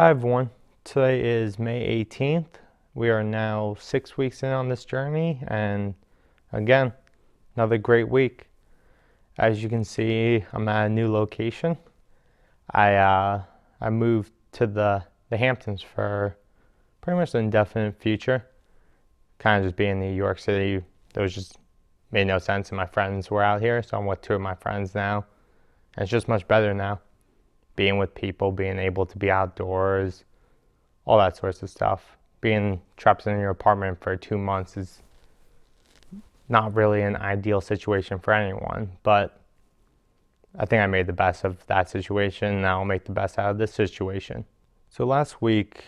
Hi everyone. Today is May 18th. We are now 6 weeks in on this journey, and again, another great week. As you can see, I'm at a new location. I moved to the Hamptons for pretty much the indefinite future. Kind of just being in New York City, there was just made no sense, and my friends were out here, so I'm with two of my friends now, and it's just much better now. Being with people, being able to be outdoors, all that sorts of stuff. Being trapped in your apartment for 2 months is not really an ideal situation for anyone, but I think I made the best of that situation. Now I'll make the best out of this situation. So last week,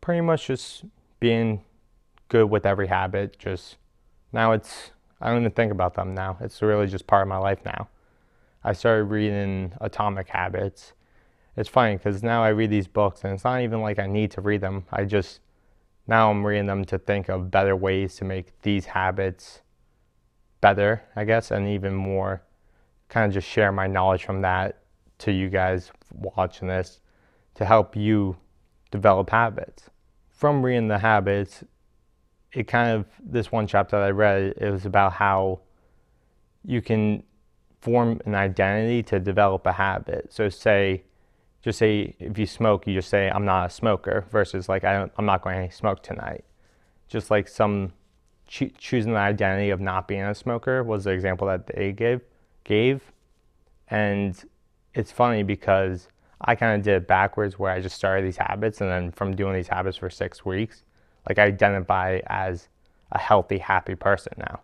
pretty much just being good with every habit. Just now I don't even think about them now. It's really just part of my life now. I started reading Atomic Habits. It's funny because now I read these books and it's not even like I need to read them. Now I'm reading them to think of better ways to make these habits better, I guess, and even more kind of just share my knowledge from that to you guys watching this to help you develop habits. From reading the habits, this one chapter that I read, it was about how you can form an identity to develop a habit. So just say if you smoke, you just say I'm not a smoker versus like I'm not going to smoke tonight. Just like choosing the identity of not being a smoker was the example that they gave. And it's funny because I kind of did it backwards where I just started these habits, and then from doing these habits for 6 weeks, like I identify as a healthy, happy person now.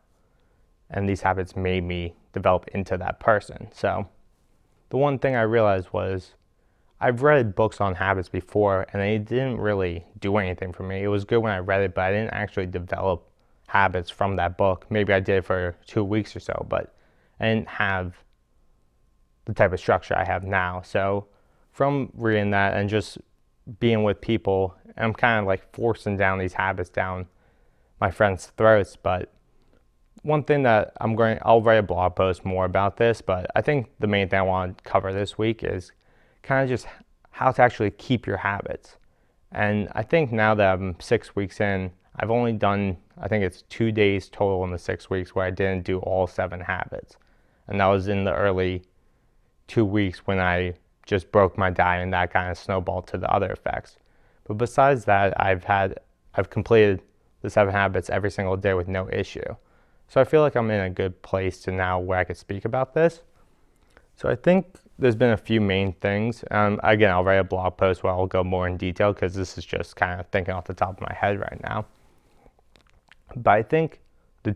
And these habits made me develop into that person. So the one thing I realized was I've read books on habits before and they didn't really do anything for me. It was good when I read it, but I didn't actually develop habits from that book. Maybe I did it for 2 weeks or so, but I didn't have the type of structure I have now. So from reading that and just being with people, I'm kind of like forcing down these habits down my friends' throats. But one thing that I'll write a blog post more about this, but I think the main thing I want to cover this week is kind of just how to actually keep your habits. And I think now that I'm 6 weeks in, I've only done, I think it's 2 days total in the 6 weeks where I didn't do all 7 habits. And that was in the early 2 weeks when I just broke my diet, and that kind of snowballed to the other effects. But besides that, I've completed the 7 habits every single day with no issue. So I feel like I'm in a good place to now where I could speak about this. So I think there's been a few main things. Again, I'll write a blog post where I'll go more in detail because this is just kind of thinking off the top of my head right now. But I think the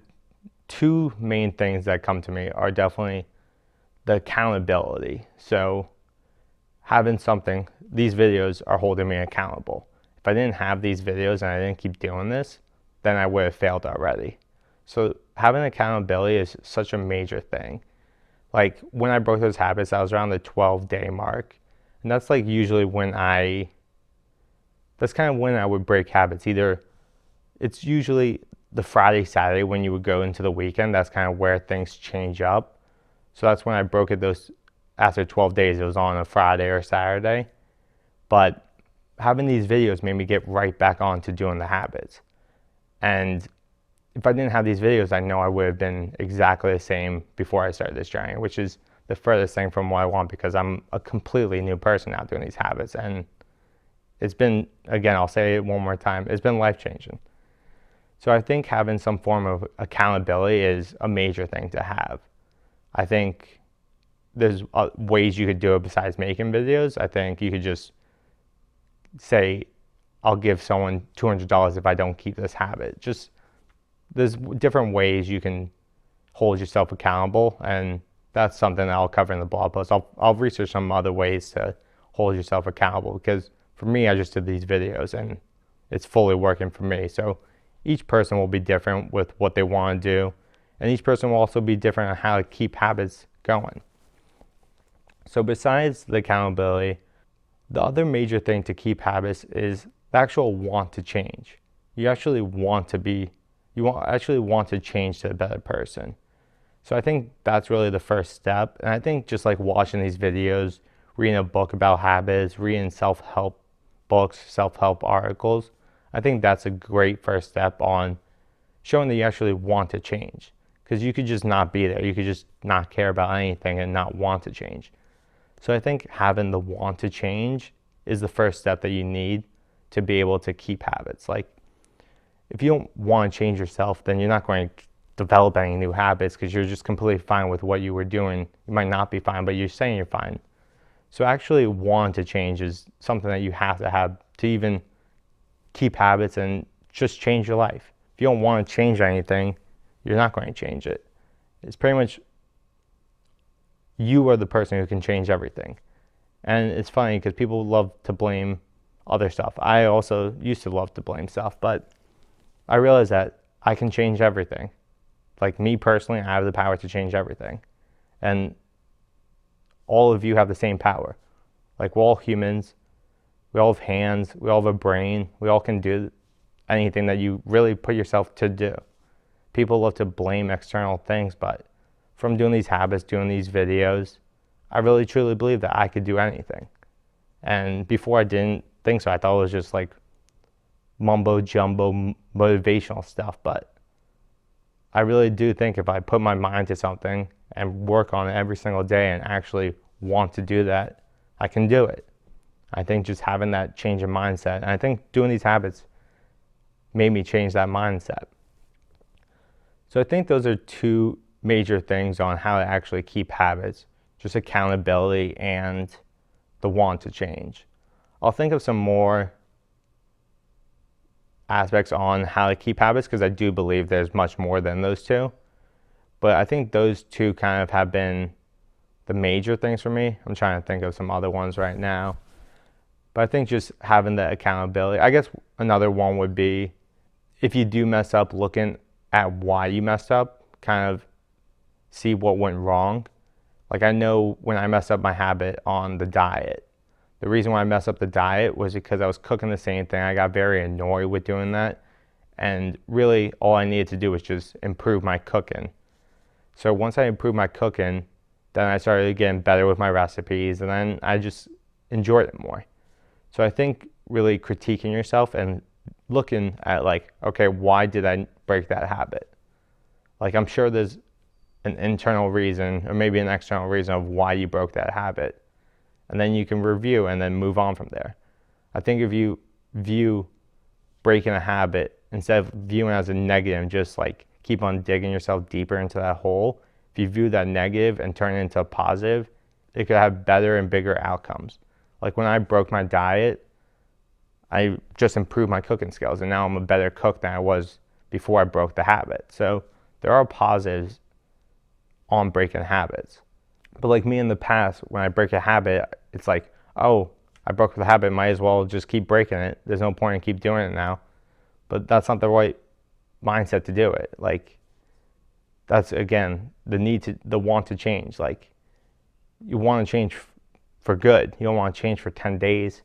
two main things that come to me are definitely the accountability. So having something, these videos are holding me accountable. If I didn't have these videos and I didn't keep doing this, then I would have failed already. So having accountability is such a major thing. Like when I broke those habits, I was around the 12-day mark. And that's like usually that's kind of when I would break habits. It's usually the Friday, Saturday when you would go into the weekend. That's kind of where things change up. So that's when I broke it after 12 days. It was on a Friday or Saturday. But having these videos made me get right back on to doing the habits. And if I didn't have these videos, I know I would have been exactly the same before I started this journey, which is the furthest thing from what I want because I'm a completely new person now doing these habits. And it's been, again, I'll say it one more time, it's been life-changing. So I think having some form of accountability is a major thing to have. I think there's ways you could do it besides making videos. I think you could just say, I'll give someone $200 if I don't keep this habit. There's different ways you can hold yourself accountable, and that's something that I'll cover in the blog post. I'll research some other ways to hold yourself accountable because for me, I just did these videos and it's fully working for me. So each person will be different with what they want to do, and each person will also be different on how to keep habits going. So besides the accountability, the other major thing to keep habits is the actual want to change. You actually want to change to a better person. So I think that's really the first step. And I think just like watching these videos, reading a book about habits, reading self-help books, self-help articles. I think that's a great first step on showing that you actually want to change. Because you could just not be there. You could just not care about anything and not want to change. So I think having the want to change is the first step that you need to be able to keep habits. Like, if you don't want to change yourself, then you're not going to develop any new habits because you're just completely fine with what you were doing. You might not be fine, but you're saying you're fine. So actually want to change is something that you have to even keep habits and just change your life. If you don't want to change anything, you're not going to change it. It's pretty much you are the person who can change everything. And it's funny because people love to blame other stuff. I also used to love to blame stuff, but I realized that I can change everything. Like me personally, I have the power to change everything. And all of you have the same power. Like, we're all humans. We all have hands. We all have a brain. We all can do anything that you really put yourself to do. People love to blame external things, but from doing these habits, doing these videos, I really truly believe that I could do anything. And before I didn't think so. I thought it was just like mumbo jumbo motivational stuff, but I really do think if I put my mind to something and work on it every single day and actually want to do that, I can do it. I think just having that change of mindset, and I think doing these habits made me change that mindset. So I think those are two major things on how to actually keep habits, just accountability and the want to change. I'll think of some more aspects on how to keep habits because I do believe there's much more than those two. But I think those two kind of have been the major things for me. I'm trying to think of some other ones right now. But I think just having the accountability. I guess another one would be if you do mess up, looking at why you messed up, kind of see what went wrong. Like, I know when I messed up my habit on the diet, the reason why I messed up the diet was because I was cooking the same thing. I got very annoyed with doing that. And really, all I needed to do was just improve my cooking. So once I improved my cooking, then I started getting better with my recipes, and then I just enjoyed it more. So I think really critiquing yourself and looking at, like, okay, why did I break that habit? Like, I'm sure there's an internal reason or maybe an external reason of why you broke that habit. And then you can review and then move on from there. I think if you view breaking a habit instead of viewing it as a negative, just like keep on digging yourself deeper into that hole, if you view that negative and turn it into a positive, it could have better and bigger outcomes. Like when I broke my diet, I just improved my cooking skills, and now I'm a better cook than I was before I broke the habit. So there are positives on breaking habits. But like me in the past, when I break a habit, it's like, oh, I broke the habit, might as well just keep breaking it. There's no point in keep doing it now. But that's not the right mindset to do it. Like, that's, again, the want to change. Like, you want to change for good. You don't want to change for 10 days.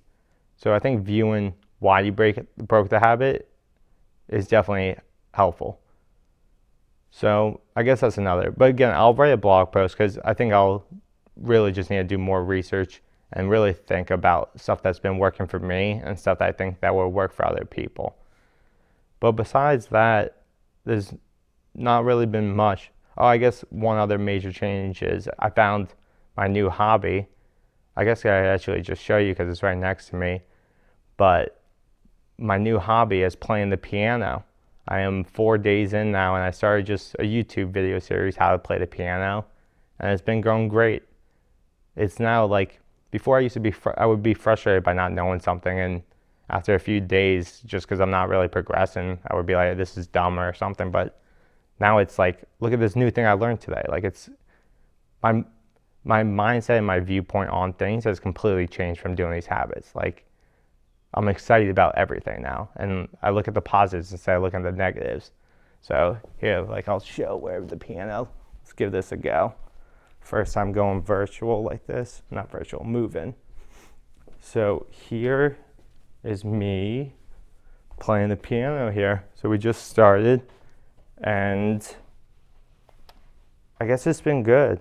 So I think viewing why you broke the habit is definitely helpful. So I guess that's another. But again, I'll write a blog post because I think I'll really just need to do more research and really think about stuff that's been working for me and stuff that I think that will work for other people. But besides that, there's not really been much. Oh, I guess one other major change is I found my new hobby. I guess I actually just show you because it's right next to me. But my new hobby is playing the piano. I am 4 days in now, and I started just a YouTube video series, how to play the piano, and it's been going great. It's now like, before I used to be, I would be frustrated by not knowing something, and after a few days, just because I'm not really progressing, I would be like, this is dumb or something. But now it's like, look at this new thing I learned today. Like, it's my mindset and my viewpoint on things has completely changed from doing these habits. Like, I'm excited about everything now, and I look at the positives instead of looking at the negatives. So here, like, I'll show where the piano. Let's give this a go. First time going virtual like this, not virtual, moving. So here is me playing the piano here. So we just started, and I guess it's been good.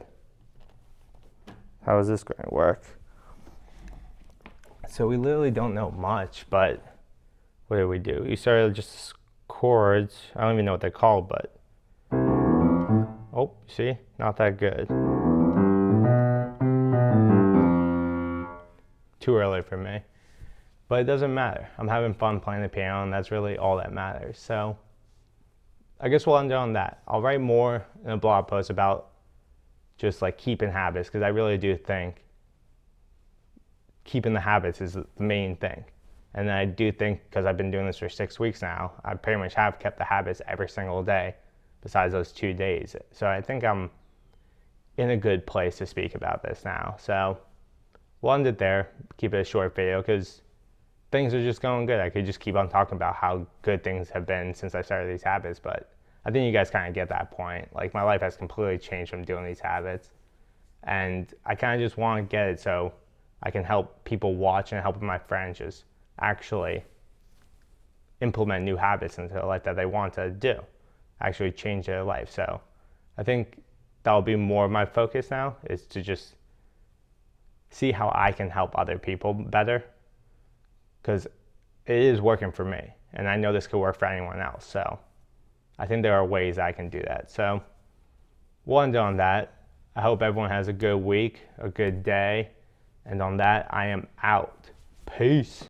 How is this going to work? So we literally don't know much, but what did we do? We started just chords. I don't even know what they're called, but oh, see, not that good. Too early for me. But it doesn't matter. I'm having fun playing the piano, and that's really all that matters. So I guess we'll end on that. I'll write more in a blog post about just like keeping habits, because I really do think keeping the habits is the main thing. And I do think, because I've been doing this for 6 weeks now, I pretty much have kept the habits every single day besides those 2 days. So I think I'm in a good place to speak about this now. So we'll end it there, keep it a short video, because things are just going good. I could just keep on talking about how good things have been since I started these habits, but I think you guys kind of get that point. Like, my life has completely changed from doing these habits, and I kind of just want to get it so I can help people watch and help my friends just actually implement new habits into their life that they want to do, actually change their life. So I think that'll be more of my focus now, is to just see how I can help other people better, because it is working for me, and I know this could work for anyone else. So I think there are ways I can do that. So we'll end on that. I hope everyone has a good week, a good day, and on that, I am out. Peace.